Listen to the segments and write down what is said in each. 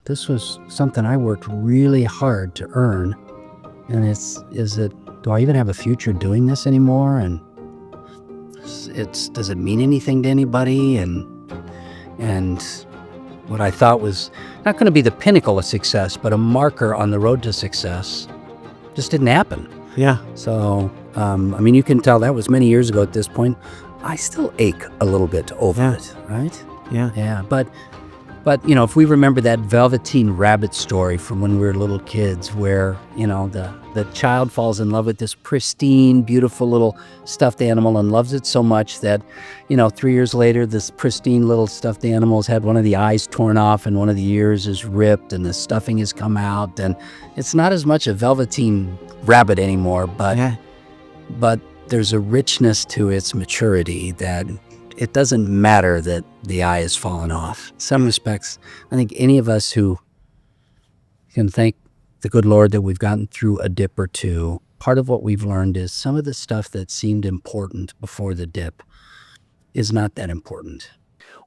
this was something I worked really hard to earn. And do I even have a future doing this anymore? And does it mean anything to anybody? And what I thought was not going to be the pinnacle of success, but a marker on the road to success, just didn't happen. Yeah. So, you can tell that was many years ago at this point. I still ache a little bit over it, right? Yeah. Yeah. But, if we remember that Velveteen Rabbit story from when we were little kids where, the child falls in love with this pristine, beautiful little stuffed animal and loves it so much that, 3 years later, this pristine little stuffed animal's had one of the eyes torn off and one of the ears is ripped and the stuffing has come out. And it's not as much a Velveteen Rabbit anymore, but there's a richness to its maturity that it doesn't matter that the eye has fallen off. In some respects, I think any of us who can thank the good Lord that we've gotten through a dip or two, part of what we've learned is some of the stuff that seemed important before the dip is not that important.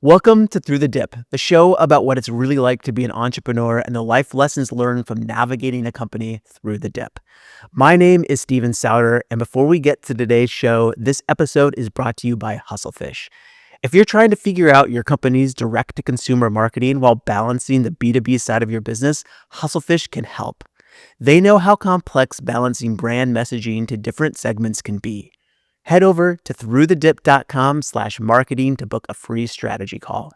Welcome to Through the Dip, the show about what it's really like to be an entrepreneur and the life lessons learned from navigating a company through the dip. My name is Steven Souter, and before we get to today's show, this episode is brought to you by Hustlefish. If you're trying to figure out your company's direct-to-consumer marketing while balancing the B2B side of your business, Hustlefish can help. They know how complex balancing brand messaging to different segments can be. Head over to throughthedip.com/marketing to book a free strategy call.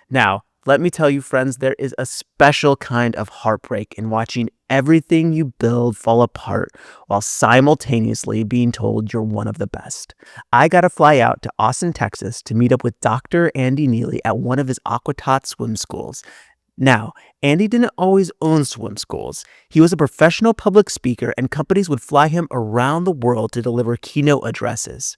Now, let me tell you, friends, there is a special kind of heartbreak in watching everything you build fall apart while simultaneously being told you're one of the best. I got to fly out to Austin, Texas to meet up with Dr. Andy Neillie at one of his Aqua-Tots swim schools. Now, Andy didn't always own swim schools. He was a professional public speaker and companies would fly him around the world to deliver keynote addresses.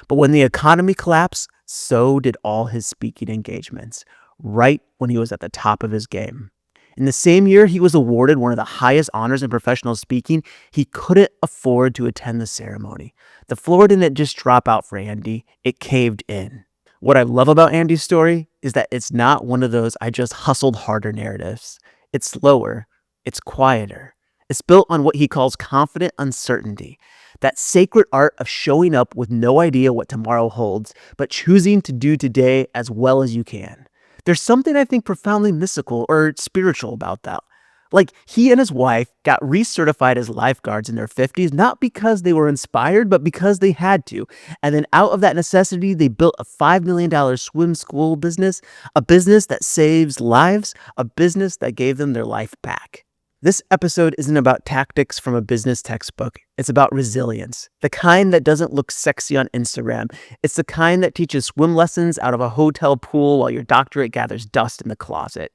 But when the economy collapsed, so did all his speaking engagements, right when he was at the top of his game. In the same year he was awarded one of the highest honors in professional speaking, he couldn't afford to attend the ceremony. The floor didn't just drop out for Andy, it caved in. What I love about Andy's story is that it's not one of those I just hustled harder narratives. It's slower. It's quieter. It's built on what he calls confident uncertainty, that sacred art of showing up with no idea what tomorrow holds, but choosing to do today as well as you can. There's something I think profoundly mystical or spiritual about that. Like, he and his wife got recertified as lifeguards in their 50s, not because they were inspired, but because they had to. And then out of that necessity, they built a $5 million swim school business, a business that saves lives, a business that gave them their life back. This episode isn't about tactics from a business textbook. It's about resilience, the kind that doesn't look sexy on Instagram. It's the kind that teaches swim lessons out of a hotel pool while your doctorate gathers dust in the closet.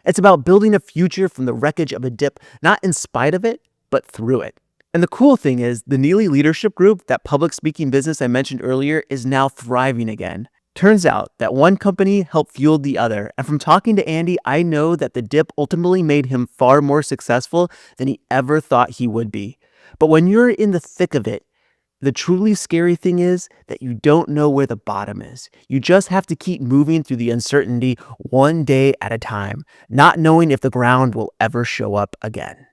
It's about building a future from the wreckage of a dip, not in spite of it, but through it. And the cool thing is, the Neillie Leadership Group, that public speaking business I mentioned earlier, is now thriving again. Turns out that one company helped fuel the other. And from talking to Andy, I know that the dip ultimately made him far more successful than he ever thought he would be. But when you're in the thick of it, the truly scary thing is that you don't know where the bottom is. You just have to keep moving through the uncertainty one day at a time, not knowing if the ground will ever show up again.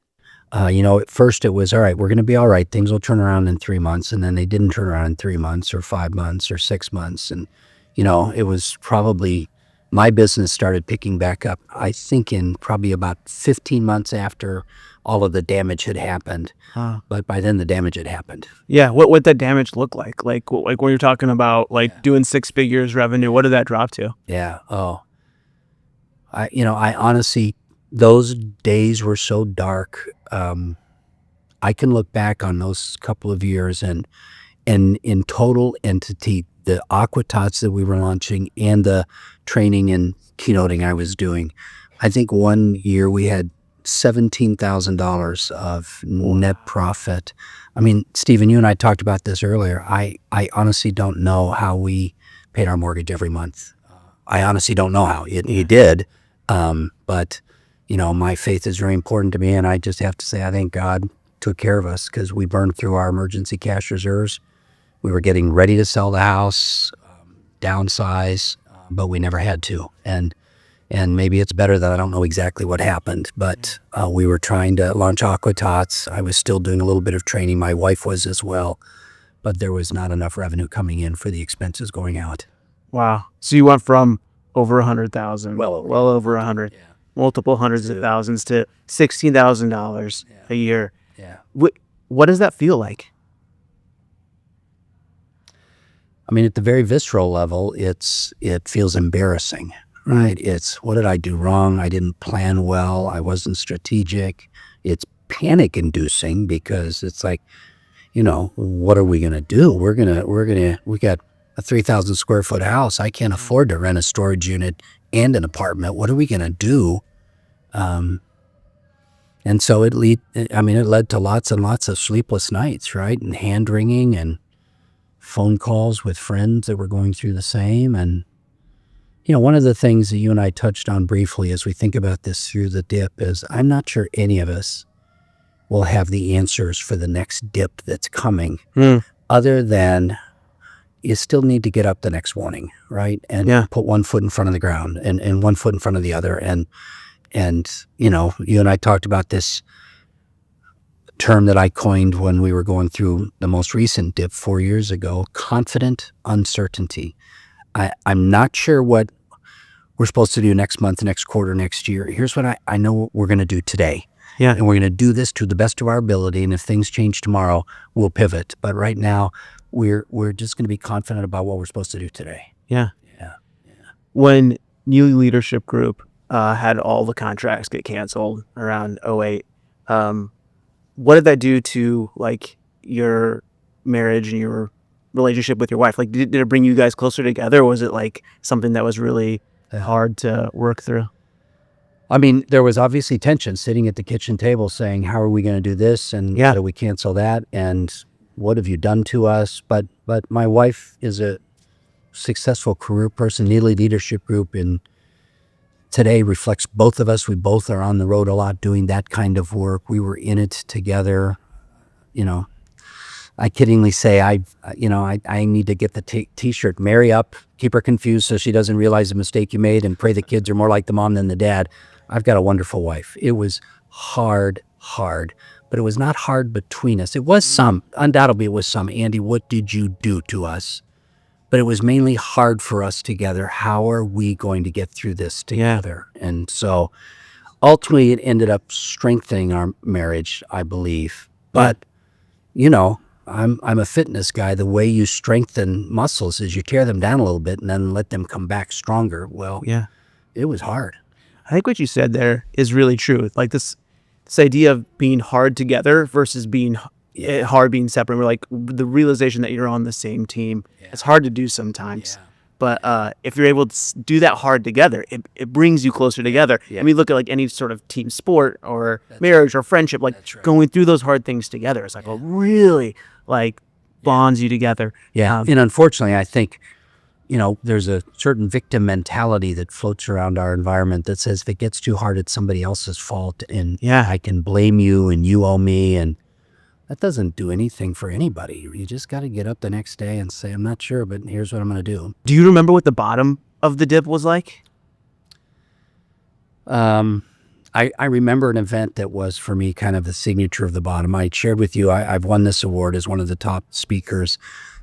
At first it was, all right, we're going to be all right. Things will turn around in 3 months. And then they didn't turn around in 3 months or 5 months or 6 months. And, it was probably, my business started picking back up, I think in probably about 15 months after all of the damage had happened. But by then the damage had happened. Yeah. What that damage look like? Like when you're talking about doing 6 figures revenue, what did that drop to? Yeah. Oh, I honestly, those days were so dark. I can look back on those couple of years and in total entity, the Aqua-Tots that we were launching and the training and keynoting I was doing, I think one year we had $17,000 of net profit. I mean, Stephen, you and I talked about this earlier. I honestly don't know how we paid our mortgage every month. I honestly don't know how. He did. But, my faith is very important to me. And I just have to say, I think God took care of us because we burned through our emergency cash reserves. We were getting ready to sell the house, downsize, but we never had to. And And maybe it's better that I don't know exactly what happened, but we were trying to launch Aqua-Tots. I was still doing a little bit of training. My wife was as well, but there was not enough revenue coming in for the expenses going out. Wow. So you went from over 100,000, Well over. well over 100, Yeah. multiple hundreds of thousands to $16,000 a year. Yeah. What does that feel like? I mean, at the very visceral level, it feels embarrassing, right? It's, what did I do wrong? I didn't plan well. I wasn't strategic. It's panic inducing because it's like, what are we going to do? We got a 3,000 square foot house. I can't afford to rent a storage unit and an apartment. What are we going to do? And so it led to lots and lots of sleepless nights, right? And hand wringing and phone calls with friends that were going through the same. And, one of the things that you and I touched on briefly as we think about this through the dip is I'm not sure any of us will have the answers for the next dip that's coming, other than you still need to get up the next morning, right? And put one foot in front of the ground and one foot in front of the other. And you and I talked about this term that I coined when we were going through the most recent dip 4 years ago, confident uncertainty. I'm not sure what we're supposed to do next month, next quarter, next year. Here's what I know what we're going to do today. Yeah. And we're going to do this to the best of our ability. And if things change tomorrow, we'll pivot. But right now, we're just going to be confident about what we're supposed to do today. Yeah. Yeah. When Neillie Leadership Group had all the contracts get canceled around 2008, what did that do to like your marriage and your relationship with your wife? Like, did it bring you guys closer together, or was it like something that was really hard to work through? I mean, there was obviously tension sitting at the kitchen table saying, how are we going to do this? And how do we cancel that? And what have you done to us? But my wife is a successful career person. Neillie Leadership Group today reflects both of us. We both are on the road a lot doing that kind of work. We were in it together. I kiddingly say I need to get the t-shirt, marry up, keep her confused so she doesn't realize the mistake you made, and pray the kids are more like the mom than the dad. I've got a wonderful wife. It was hard, but it was not hard between us. It was undoubtedly it was some, Andy, what did you do to us? But it was mainly hard for us together. How are we going to get through this together? And so ultimately it ended up strengthening our marriage, I believe. But, I'm a fitness guy. The way you strengthen muscles is you tear them down a little bit and then let them come back stronger. Well, it was hard. I think what you said there is really true. Like this idea of being hard together versus being hard being separate. We're like the realization that you're on the same team. It's hard to do sometimes. But if you're able to do that hard together, it brings you closer together. And we look at like any sort of team sport or marriage or friendship, like going through those hard things together. It's like what really like bonds you together. And unfortunately, I think, there's a certain victim mentality that floats around our environment that says if it gets too hard, it's somebody else's fault. And I can blame you and you owe me. And that doesn't do anything for anybody. You just got to get up the next day and say, I'm not sure, but here's what I'm going to do. Do you remember what the bottom of the dip was like? I remember an event that was for me kind of the signature of the bottom. I shared with you, I've won this award as one of the top speakers.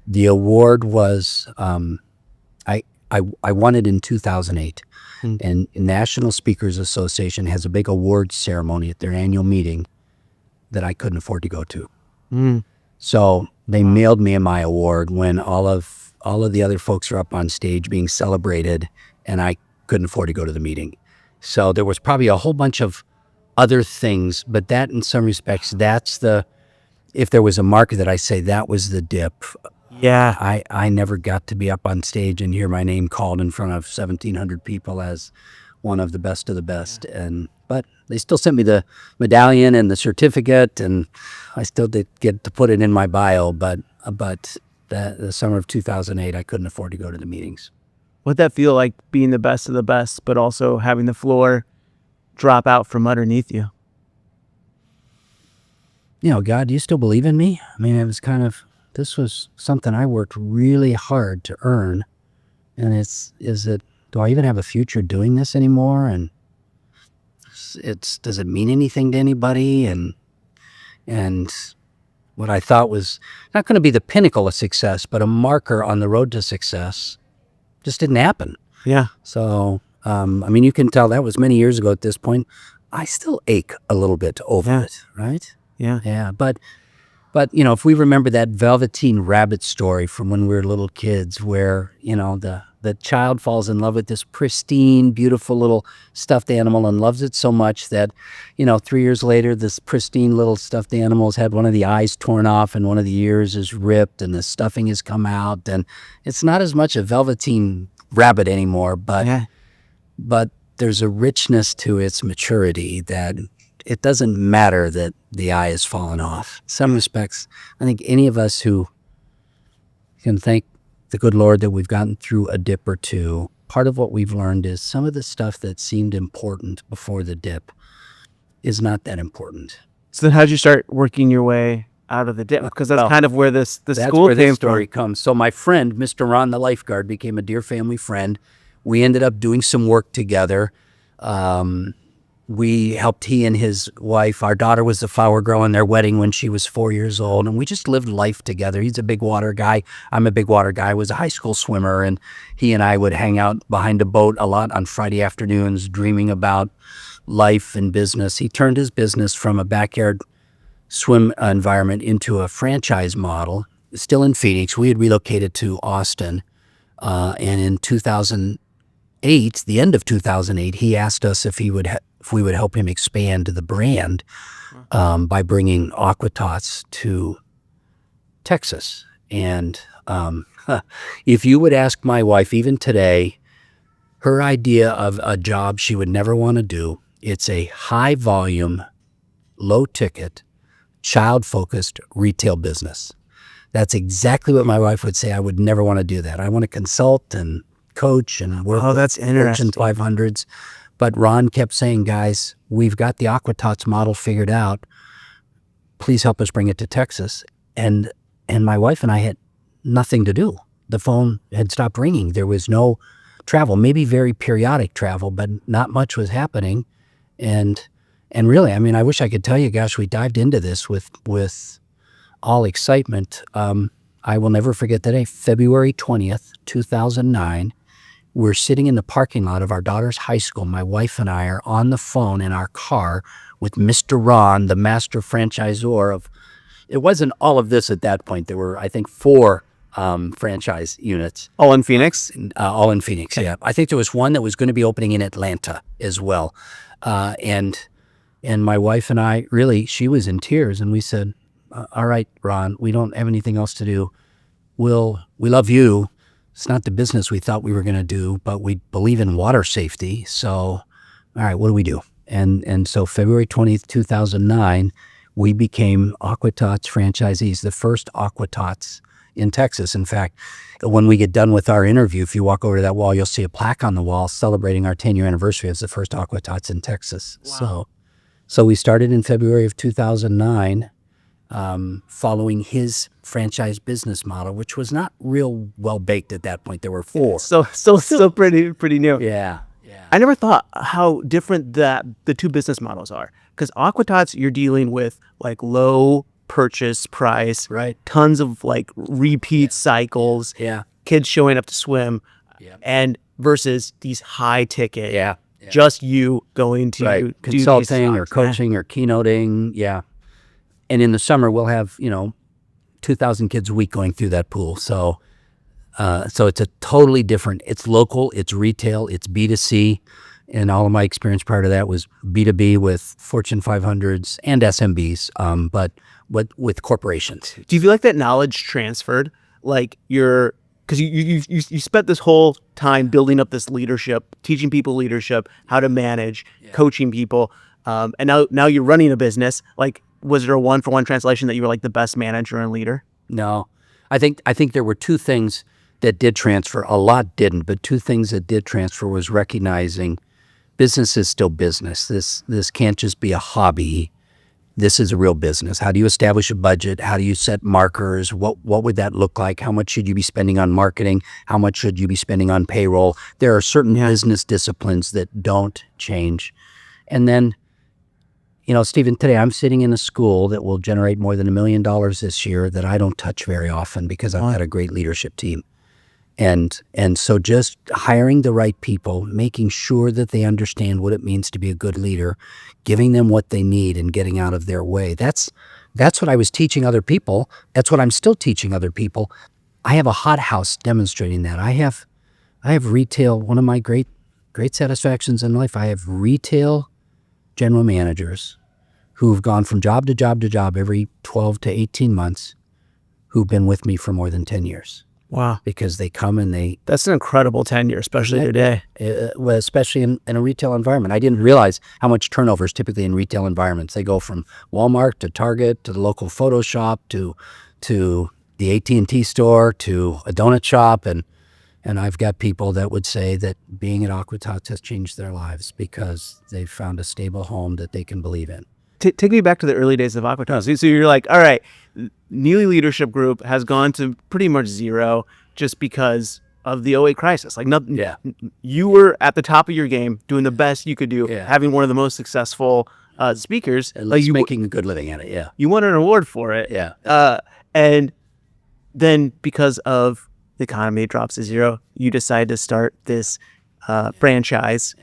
The award was, I won it in 2008. And National Speakers Association has a big awards ceremony at their annual meeting that I couldn't afford to go to. So they mailed me my award when all of the other folks are up on stage being celebrated, and I couldn't afford to go to the meeting. So there was probably a whole bunch of other things, but that in some respects, if there was a marker that I say that was the dip. I never got to be up on stage and hear my name called in front of 1,700 people as one of the best of the best. But they still sent me the medallion and the certificate, and I still did get to put it in my bio. But the summer of 2008, I couldn't afford to go to the meetings. What'd that feel like, being the best of the best, but also having the floor drop out from underneath you? God, do you still believe in me? I mean, this was something I worked really hard to earn. And is it do I even have a future doing this anymore? And does it mean anything to anybody? And what I thought was not going to be the pinnacle of success, but a marker on the road to success, just didn't happen. Yeah. So, I mean, you can tell that was many years ago at this point. I still ache a little bit over it, right? Yeah. Yeah. But, if we remember that Velveteen Rabbit story from when we were little kids where, the child falls in love with this pristine, beautiful little stuffed animal and loves it so much that, 3 years later, this pristine little stuffed animal's had one of the eyes torn off and one of the ears is ripped and the stuffing has come out. And it's not as much a Velveteen Rabbit anymore, but there's a richness to its maturity that it doesn't matter that the eye has fallen off. In some respects, I think any of us who can thank the good Lord that we've gotten through a dip or two, part of what we've learned is some of the stuff that seemed important before the dip is not that important. So then how'd you start working your way out of the dip? Because that's kind of where the school came story comes. So my friend, Mr. Ron, the lifeguard, became a dear family friend. We ended up doing some work together. We helped he and his wife. Our daughter was the flower girl in their wedding when she was 4 years old, and we just lived life together. He's a big water guy. I'm a big water guy. I was a high school swimmer, and he and I would hang out behind a boat a lot on Friday afternoons, dreaming about life and business. He turned his business from a backyard swim environment into a franchise model, still in Phoenix. We had relocated to Austin, and in 2008, the end of 2008, he asked us if we would help him expand the brand by bringing Aqua-Tots to Texas. And if you would ask my wife, even today, her idea of a job she would never want to do, it's a high-volume, low-ticket, child-focused retail business. That's exactly what my wife would say. I would never want to do that. I want to consult and coach and work that's interesting. Fortune 500s. But Ron kept saying, guys, we've got the Aqua-Tots model figured out. Please help us bring it to Texas. And my wife and I had nothing to do. The phone had stopped ringing. There was no travel, maybe very periodic travel, but not much was happening. And really, I mean, I wish I could tell you, gosh, we dived into this with all excitement. I will never forget the day, February 20th, 2009. We're sitting in the parking lot of our daughter's high school. My wife and I are on the phone in our car with Mr. Ron, the master franchisor of, it wasn't all of this at that point. There were, I think, 4 franchise units. All in Phoenix? All in Phoenix, yeah. I think there was one that was going to be opening in Atlanta as well. And my wife and I, really, she was in tears, and we said, all right, Ron, we don't have anything else to do. We love you. It's not the business we thought we were going to do, but we believe in water safety. So, all right, what do we do? And so February 20th, 2009, we became Aqua-Tots franchisees, the first Aqua-Tots in Texas. In fact, when we get done with our interview, if you walk over to that wall, you'll see a plaque on the wall celebrating our 10-year anniversary as the first Aqua-Tots in Texas. Wow. So we started in February of 2009. Following his franchise business model, which was not real well baked at that point. There were 4. So still pretty new. Yeah. I never thought how different that the two business models are. Because Aqua-Tots, you're dealing with like low purchase price, right? Tons of like repeat cycles. Yeah. Kids showing up to swim, and versus these high ticket. Just you going to do consulting or coaching or keynoting. Yeah. And in the summer, we'll have, 2,000 kids a week going through that pool. So it's a totally different, it's local, it's retail, it's B2C. And all of my experience prior to that was B2B with Fortune 500s and SMBs, but with corporations. Do you feel like that knowledge transferred? Like because you spent this whole time building up this leadership, teaching people leadership, how to manage, coaching people. And now you're running a business. Like, was there a 1-for-1 translation that you were like the best manager and leader? No, I think there were 2 things that did transfer. A lot didn't, but 2 things that did transfer was recognizing business is still business. This can't just be a hobby. this is a real business. How do you establish a budget? How do you set markers? What would that look like? How much should you be spending on marketing? How much should you be spending on payroll? There are certain business disciplines that don't change. And then, Stephen, today I'm sitting in a school that will generate more than $1 million this year that I don't touch very often because I've got a great leadership team. And so just hiring the right people, making sure that they understand what it means to be a good leader, giving them what they need and getting out of their way. That's what I was teaching other people. That's what I'm still teaching other people. I have a hothouse demonstrating that. I have retail, one of my great satisfactions in life. I have retail general managers who've gone from job to job to job every 12 to 18 months who've been with me for more than 10 years. Wow. Because they come and That's an incredible tenure, especially today. Well, especially in a retail environment. I didn't realize how much turnover is typically in retail environments. They go from Walmart to Target to the local photo shop to the AT&T store to a donut shop. And I've got people that would say that being at Aqua-Tots has changed their lives because they've found a stable home that they can believe in. Take me back to the early days of Aqua-Tots. So you're like, all right, Neillie Leadership Group has gone to pretty much zero just because of the '08 crisis. Like nothing. Yeah. You were at the top of your game, doing the best you could do, Yeah. having one of the most successful speakers. At least making a good living at it, yeah. You won an award for it. Yeah. And then because of the economy drops to zero, you decide to start this franchise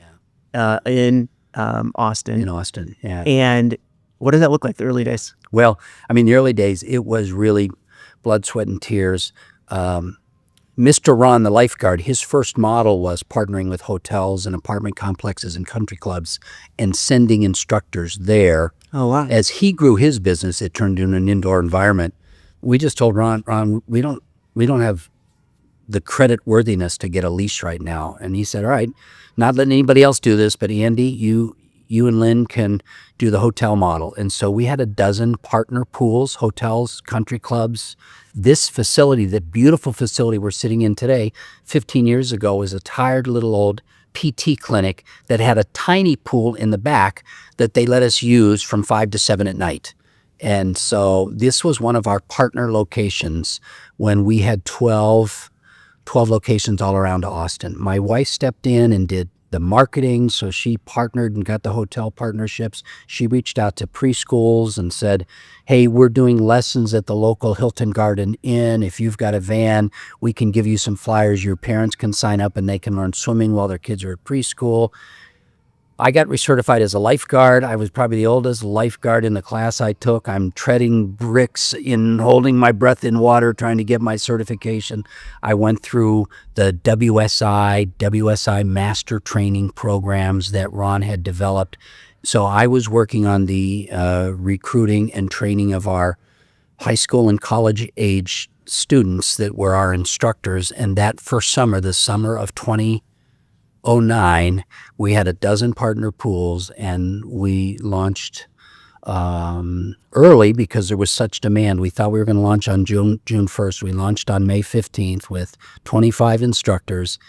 in Austin. In Austin, yeah. And what does that look like, the early days? Well, I mean, the early days, it was really blood, sweat, and tears. Mr. Ron, the lifeguard, his first model was partnering with hotels and apartment complexes and country clubs and sending instructors there. Oh, wow. As he grew his business, it turned into an indoor environment. We just told Ron, we don't have the credit worthiness to get a lease right now. And he said, all right, not letting anybody else do this, but Andy, you and Lynn can do the hotel model. And so we had a dozen partner pools, hotels, country clubs. This facility, that beautiful facility we're sitting in today, 15 years ago, was a tired little old PT clinic that had a tiny pool in the back that they let us use from 5 to 7 at night. And so this was one of our partner locations when we had 12 locations all around Austin. My wife stepped in and did the marketing, so she partnered and got the hotel partnerships. She reached out to preschools and said, hey, we're doing lessons at the local Hilton Garden Inn. If you've got a van, we can give you some flyers. Your parents can sign up and they can learn swimming while their kids are at preschool. I got recertified as a lifeguard. I was probably the oldest lifeguard in the class I took. I'm treading bricks in holding my breath in water, trying to get my certification. I went through the WSI master training programs that Ron had developed. So I was working on the recruiting and training of our high school and college age students that were our instructors. And that first summer, the summer of 2009, we had a dozen partner pools, and we launched early because there was such demand. We thought we were going to launch on June 1st. We launched on May 15th with 25 instructors,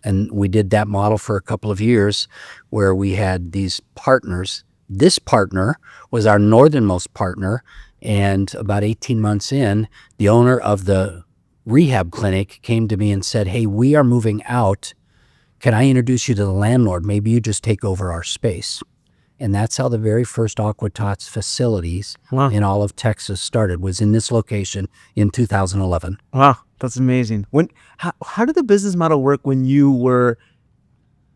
and we did that model for a couple of years where we had these partners. This partner was our northernmost partner, and about 18 months in, the owner of the rehab clinic came to me and said, hey, we are moving out. Can I introduce you to the landlord? Maybe you just take over our space. And that's how the very first Aqua-Tots facilities in all of Texas started, was in this location in 2011. Wow, that's amazing. How did the business model work when you were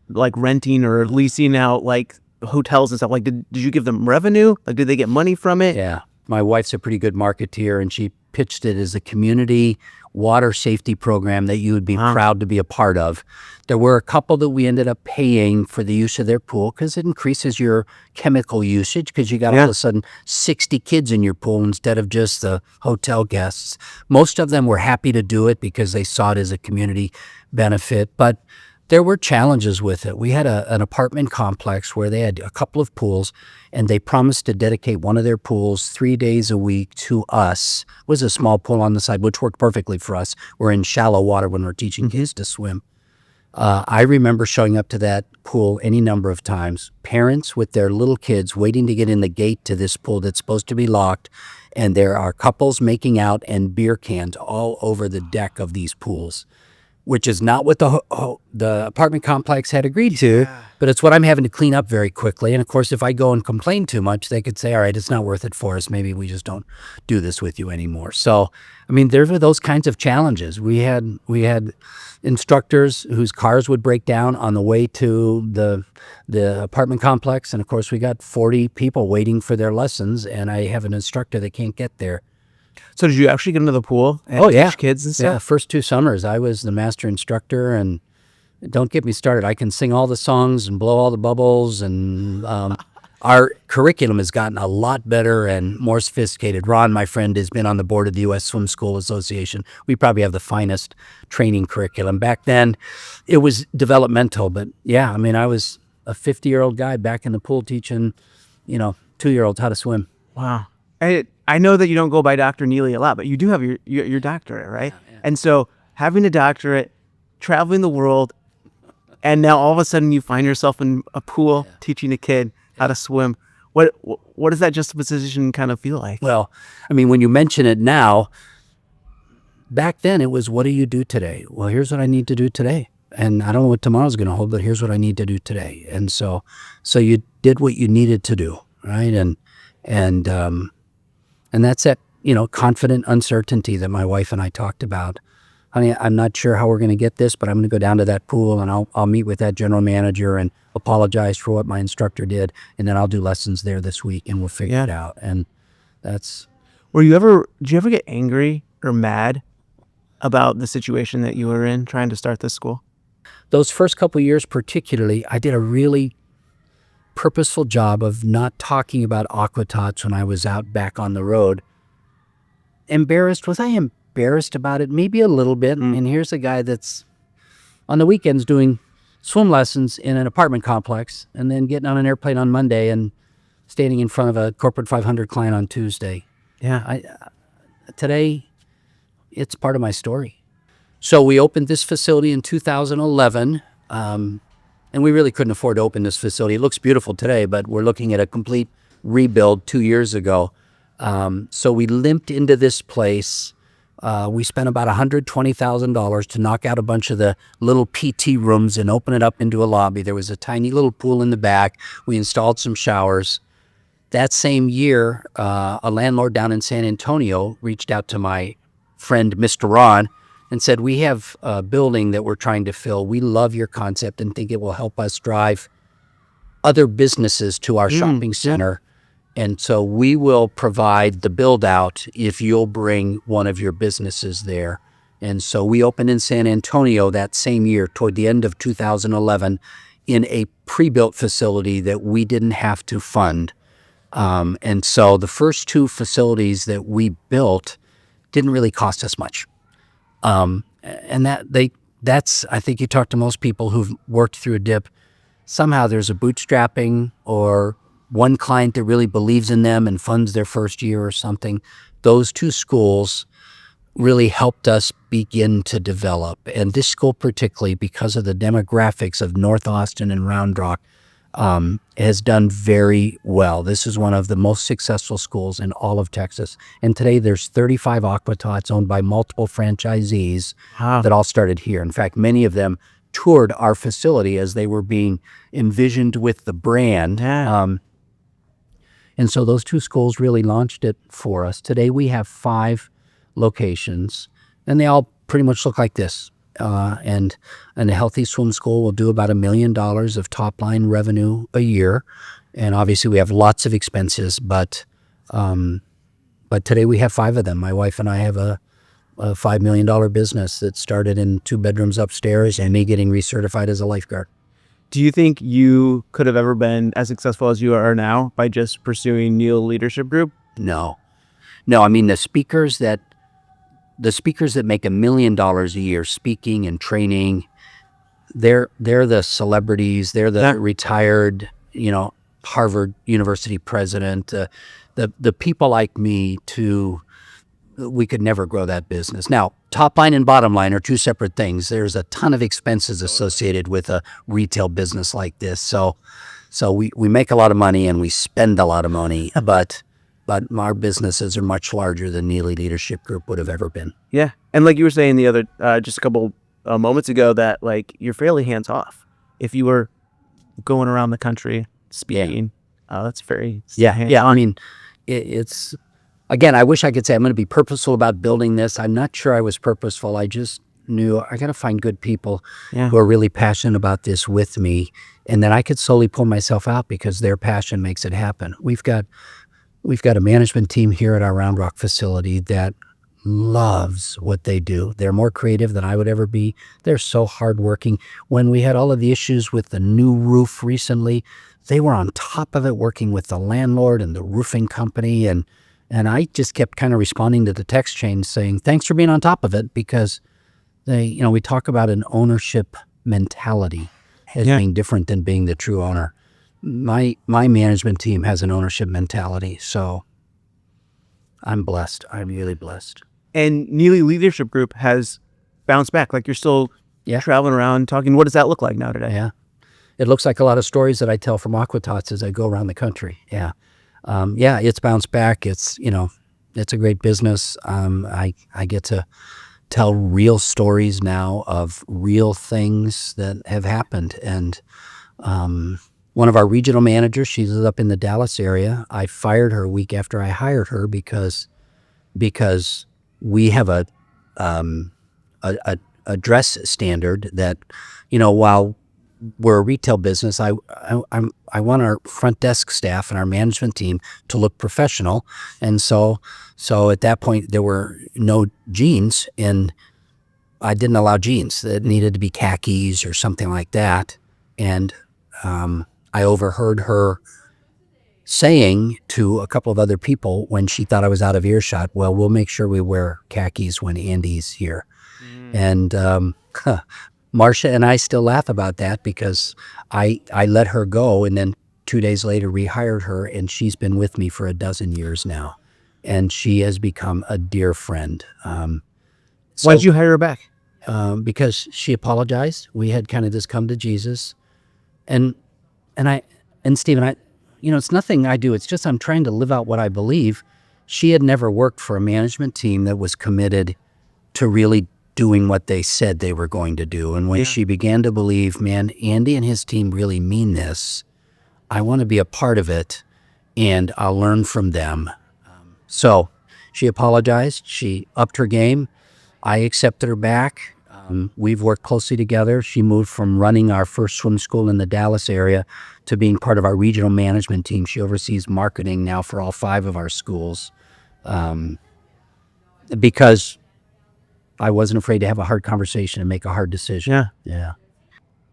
like renting or leasing out like hotels and stuff? Like, did you give them revenue? Like, did they get money from it? Yeah. My wife's a pretty good marketeer, and she pitched it as a community water safety program that you would be proud to be a part of. There were a couple that we ended up paying for the use of their pool because it increases your chemical usage, because you got all of a sudden 60 kids in your pool instead of just the hotel guests. Most of them were happy to do it because they saw it as a community benefit, but there were challenges with it. We had an apartment complex where they had a couple of pools, and they promised to dedicate one of their pools 3 days a week to us. It was a small pool on the side, which worked perfectly for us. We're in shallow water when we're teaching kids to swim. I remember showing up to that pool any number of times, parents with their little kids waiting to get in the gate to this pool that's supposed to be locked, and there are couples making out and beer cans all over the deck of these pools, which is not what the apartment complex had agreed to, but it's what I'm having to clean up very quickly. And of course, if I go and complain too much, they could say, all right, it's not worth it for us. Maybe we just don't do this with you anymore. So, I mean, there were those kinds of challenges. We had instructors whose cars would break down on the way to the apartment complex. And of course, we got 40 people waiting for their lessons, and I have an instructor that can't get there. So did you actually get into the pool and teach kids and stuff? Yeah, first 2 summers, I was the master instructor, and don't get me started. I can sing all the songs and blow all the bubbles, and our curriculum has gotten a lot better and more sophisticated. Ron, my friend, has been on the board of the U.S. Swim School Association. We probably have the finest training curriculum. Back then, it was developmental, but yeah, I mean, I was a 50-year-old guy back in the pool teaching, 2-year-olds how to swim. Wow. I know that you don't go by Dr. Neillie a lot, but you do have your doctorate, right? Yeah. And so having a doctorate, traveling the world, and now all of a sudden you find yourself in a pool teaching a kid how to swim. What does that juxtaposition kind of feel like? Well, I mean, when you mention it now, back then it was, what do you do today? Well, here's what I need to do today. And I don't know what tomorrow's going to hold, but here's what I need to do today. And so you did what you needed to do, right? And that's that, confident uncertainty that my wife and I talked about. Honey, I'm not sure how we're going to get this, but I'm going to go down to that pool and I'll meet with that general manager and apologize for what my instructor did, and then I'll do lessons there this week and we'll figure it out. And that's. Did you ever get angry or mad about the situation that you were in trying to start this school? Those first couple of years particularly, I did a really purposeful job of not talking about Aqua-Tots when I was out back on the road. Embarrassed? Was I embarrassed about it? Maybe a little bit. And here's a guy that's on the weekends doing swim lessons in an apartment complex and then getting on an airplane on Monday and standing in front of a corporate 500 client on Tuesday. Yeah. Today, it's part of my story. So we opened this facility in 2011. And we really couldn't afford to open this facility. It looks beautiful today, but we're looking at a complete rebuild 2 years ago. So we limped into this place. We spent about $120,000 to knock out a bunch of the little PT rooms and open it up into a lobby. There was a tiny little pool in the back. We installed some showers. That same year, a landlord down in San Antonio reached out to my friend, Mr. Ron, and said, we have a building that we're trying to fill. We love your concept and think it will help us drive other businesses to our shopping center. And so we will provide the build out if you'll bring one of your businesses there. And so we opened in San Antonio that same year, toward the end of 2011, in a pre-built facility that we didn't have to fund. And so the first 2 facilities that we built didn't really cost us much. And that's, I think you talk to most people who've worked through a dip, somehow there's a bootstrapping or one client that really believes in them and funds their first year or something. Those 2 schools really helped us begin to develop. And this school particularly, because of the demographics of North Austin and Round Rock, has done very well. This is one of the most successful schools in all of Texas. And today there's 35 Aqua-Tots owned by multiple franchisees that all started here. In fact, many of them toured our facility as they were being envisioned with the brand. And so those 2 schools really launched it for us. Today we have 5 locations, and they all pretty much look like this. And a healthy swim school will do about $1 million of top line revenue a year. And obviously we have lots of expenses, but today we have 5 of them. My wife and I have a $5 million business that started in 2 bedrooms upstairs and me getting recertified as a lifeguard. Do you think you could have ever been as successful as you are now by just pursuing Neil Leadership Group? No. I mean, the speakers that make $1 million a year speaking and training, they're the celebrities. They're the retired, Harvard University president. The people like me to we could never grow that business. Now, top line and bottom line are two separate things. There's a ton of expenses associated with a retail business like this. So we make a lot of money and we spend a lot of money, but our businesses are much larger than Neillie Leadership Group would have ever been. Yeah. And like you were saying the other, just a couple moments ago, that like you're fairly hands off. If you were going around the country speaking, that's very Yeah. I mean, it's, again, I wish I could say I'm going to be purposeful about building this. I'm not sure I was purposeful. I just knew I got to find good people who are really passionate about this with me, and then I could slowly pull myself out because their passion makes it happen. We've got a management team here at our Round Rock facility that loves what they do. They're more creative than I would ever be. They're so hardworking. When we had all of the issues with the new roof recently, they were on top of it, working with the landlord and the roofing company, and I just kept kind of responding to the text chain saying, thanks for being on top of it, because we talk about an ownership mentality as being different than being the true owner. My management team has an ownership mentality, so I'm blessed. I'm really blessed. And Neillie Leadership Group has bounced back. Like you're still traveling around talking. What does that look like now today? Yeah. It looks like a lot of stories that I tell from Aqua-Tots as I go around the country. Yeah. It's bounced back. It's a great business. I get to tell real stories now of real things that have happened. And one of our regional managers, she's up in the Dallas area. I fired her a week after I hired her because we have a dress standard that, while we're a retail business, I want our front desk staff and our management team to look professional. And so at that point there were no jeans, and I didn't allow jeans. It needed to be khakis or something like that. And I overheard her saying to a couple of other people when she thought I was out of earshot, well, we'll make sure we wear khakis when Andy's here. And Marcia and I still laugh about that because I let her go, and then 2 days later rehired her, and she's been with me for 12 years now, and she has become a dear friend. Why did you hire her back? Because she apologized. We had kind of this come to Jesus, and Stephen, it's nothing I do. It's just I'm trying to live out what I believe. She had never worked for a management team that was committed to really doing what they said they were going to do. And when she began to believe, man, Andy and his team really mean this, I want to be a part of it, and I'll learn from them. So she apologized. She upped her game. I accepted her back. We've worked closely together. She moved from running our first swim school in the Dallas area to being part of our regional management team. She oversees marketing now for all 5 of our schools, because I wasn't afraid to have a hard conversation and make a hard decision. Yeah.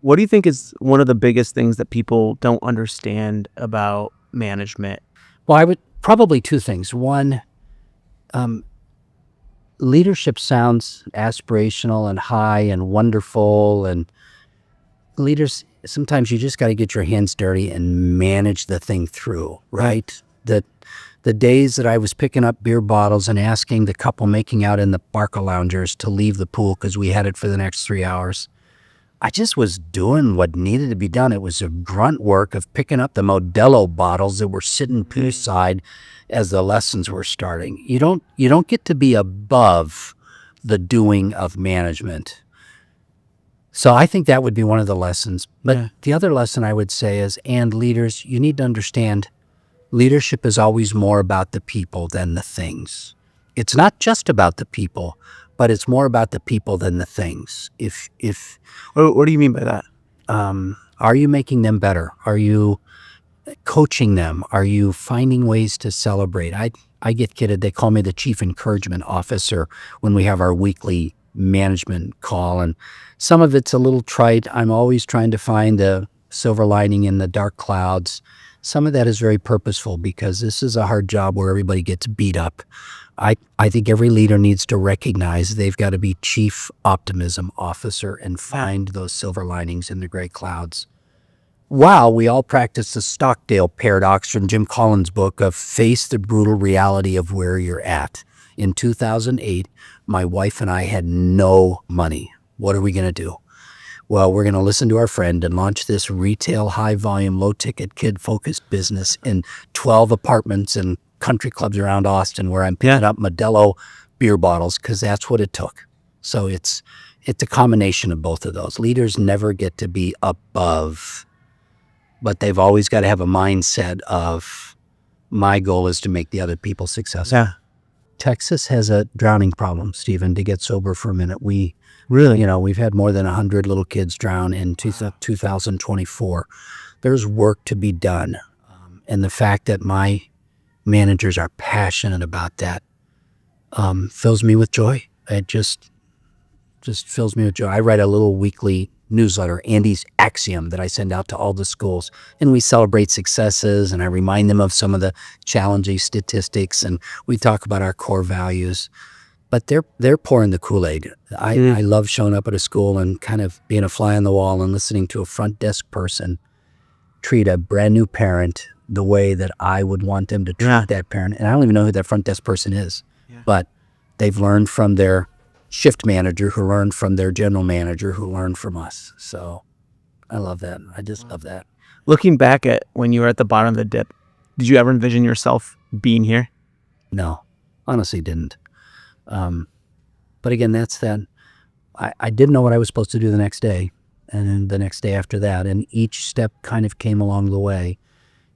What do you think is one of the biggest things that people don't understand about management? Well, I would probably 2 things. One, leadership sounds aspirational and high and wonderful, and leaders, sometimes you just got to get your hands dirty and manage the thing through, right? The days that I was picking up beer bottles and asking the couple making out in the Barca loungers to leave the pool because we had it for the next 3 hours, I just was doing what needed to be done. It was a grunt work of picking up the Modelo bottles that were sitting poolside as the lessons were starting. You don't get to be above the doing of management. So I think that would be one of the lessons. But the other lesson I would say is, and leaders, you need to understand, leadership is always more about the people than the things. It's not just about the people, but it's more about the people than the things. What do you mean by that? Are you making them better? Are you coaching them? Are you finding ways to celebrate? I get kidded. They call me the chief encouragement officer when we have our weekly management call, and some of it's a little trite. I'm always trying to find the silver lining in the dark clouds. Some of that is very purposeful because this is a hard job where everybody gets beat up. I think every leader needs to recognize they've got to be chief optimism officer and find those silver linings in the gray clouds. While we all practice the Stockdale paradox from Jim Collins' book of face the brutal reality of where you're at. in 2008, my wife and I had no money. What are we going to do? Well, we're going to listen to our friend and launch this retail, high-volume, low-ticket, kid-focused business in 12 apartments and country clubs around Austin where I'm picking up Modelo beer bottles because that's what it took. So it's a combination of both of those. Leaders never get to be above, but they've always got to have a mindset of, my goal is to make the other people successful. Yeah. Texas has a drowning problem, Stephen, to get sober for a minute. We've had more than 100 little kids drown in 2024. There's work to be done. And the fact that my managers are passionate about that fills me with joy. It just fills me with joy. I write a little weekly newsletter, Andy's Axiom, that I send out to all the schools. And we celebrate successes, and I remind them of some of the challenging statistics, and we talk about our core values. But they're pouring the Kool-Aid. I love showing up at a school and kind of being a fly on the wall and listening to a front desk person treat a brand new parent the way that I would want them to treat that parent. And I don't even know who that front desk person is, but they've learned from their shift manager, who learned from their general manager, who learned from us. So I love that. I just love that. Looking back at when you were at the bottom of the dip, did you ever envision yourself being here? No, honestly didn't. But again, that's that. I didn't know what I was supposed to do the next day, and then the next day after that, and each step kind of came along the way.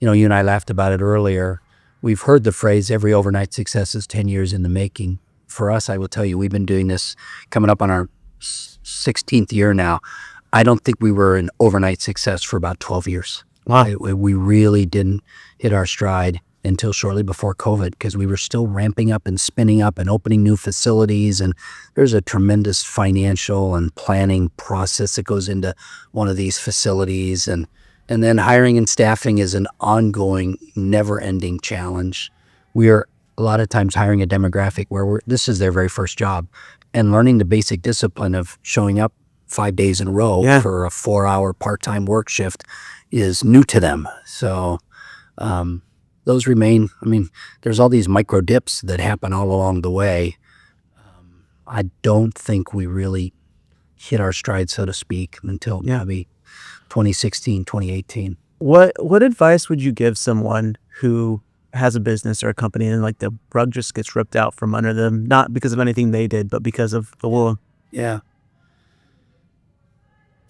You know, you and I laughed about it earlier. We've heard the phrase, every overnight success is 10 years in the making. For us, I will tell you, we've been doing this coming up on our 16th year now. I don't think we were an overnight success for about 12 years. Wow. We really didn't hit our stride until shortly before COVID, because we were still ramping up and spinning up and opening new facilities. And there's a tremendous financial and planning process that goes into one of these facilities. And then hiring and staffing is an ongoing, never-ending challenge. We are a lot of times hiring a demographic where this is their very first job, and learning the basic discipline of showing up 5 days in a row for a 4-hour part-time work shift is new to them. So those remain. I mean, there's all these micro dips that happen all along the way. I don't think we really hit our stride, so to speak, until maybe 2016, 2018. What advice would you give someone who has a business or a company and like the rug just gets ripped out from under them, not because of anything they did, but because of the war? Yeah.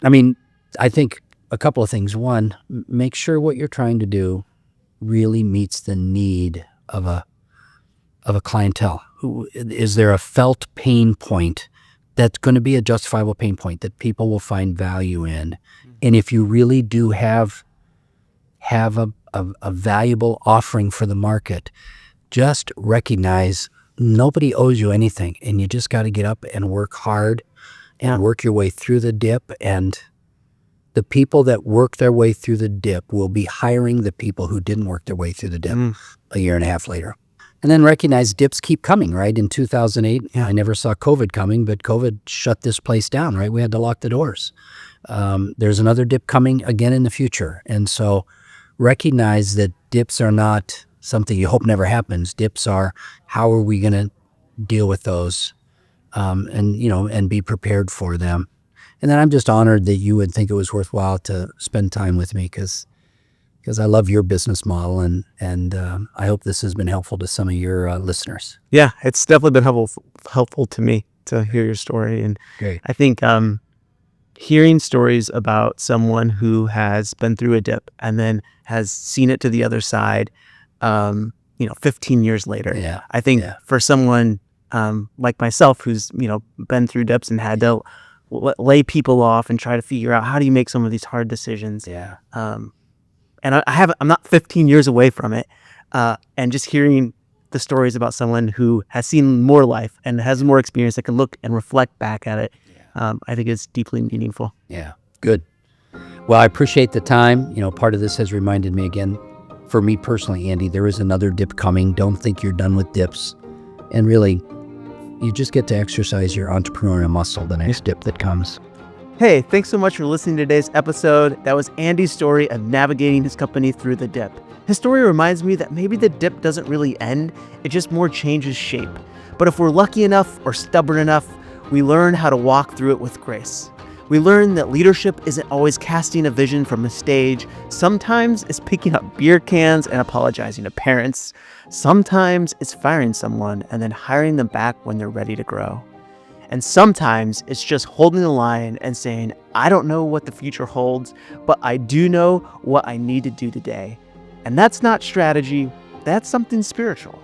I mean, I think a couple of things. One, make sure what you're trying to do really meets the need of a clientele. Is there a felt pain point that's going to be a justifiable pain point that people will find value in? And if you really do have a valuable offering for the market, just recognize nobody owes you anything, and you just got to get up and work hard and work your way through the dip. And the people that work their way through the dip will be hiring the people who didn't work their way through the dip a year and a half later. And then recognize dips keep coming, right? In 2008, I never saw COVID coming, but COVID shut this place down, right? We had to lock the doors. There's another dip coming again in the future. And so recognize that dips are not something you hope never happens. Dips are, how are we going to deal with those, and be prepared for them. And then I'm just honored that you would think it was worthwhile to spend time with me, because I love your business model, and I hope this has been helpful to some of your listeners. Yeah, it's definitely been helpful to me to hear your story. And Great. I think hearing stories about someone who has been through a dip and then has seen it to the other side, 15 years later. Yeah. I think for someone like myself who's, been through dips and had to lay people off and try to figure out how do you make some of these hard decisions. Yeah. And I'm not 15 years away from it. And just hearing the stories about someone who has seen more life and has more experience that can look and reflect back at it, I think it's deeply meaningful. Yeah. Good. Well, I appreciate the time. Part of this has reminded me again, for me personally, Andy, there is another dip coming. Don't think you're done with dips. And really, you just get to exercise your entrepreneurial muscle the next dip that comes. Hey, thanks so much for listening to today's episode. That was Andy's story of navigating his company through the dip. His story reminds me that maybe the dip doesn't really end, it just more changes shape. But if we're lucky enough or stubborn enough, we learn how to walk through it with grace. We learn that leadership isn't always casting a vision from a stage. Sometimes it's picking up beer cans and apologizing to parents. Sometimes it's firing someone and then hiring them back when they're ready to grow. And sometimes it's just holding the line and saying, I don't know what the future holds, but I do know what I need to do today. And that's not strategy, that's something spiritual.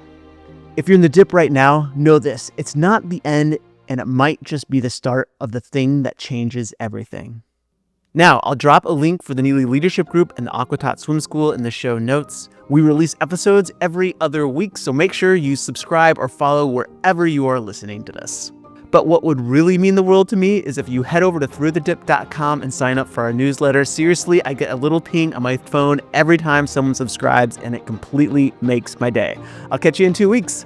If you're in the dip right now, know this, it's not the end, and it might just be the start of the thing that changes everything. Now, I'll drop a link for the Neillie Leadership Group and the Aqua-Tots Swim School in the show notes. We release episodes every other week, so make sure you subscribe or follow wherever you are listening to this. But what would really mean the world to me is if you head over to throughthedip.com and sign up for our newsletter. Seriously, I get a little ping on my phone every time someone subscribes, and it completely makes my day. I'll catch you in 2 weeks.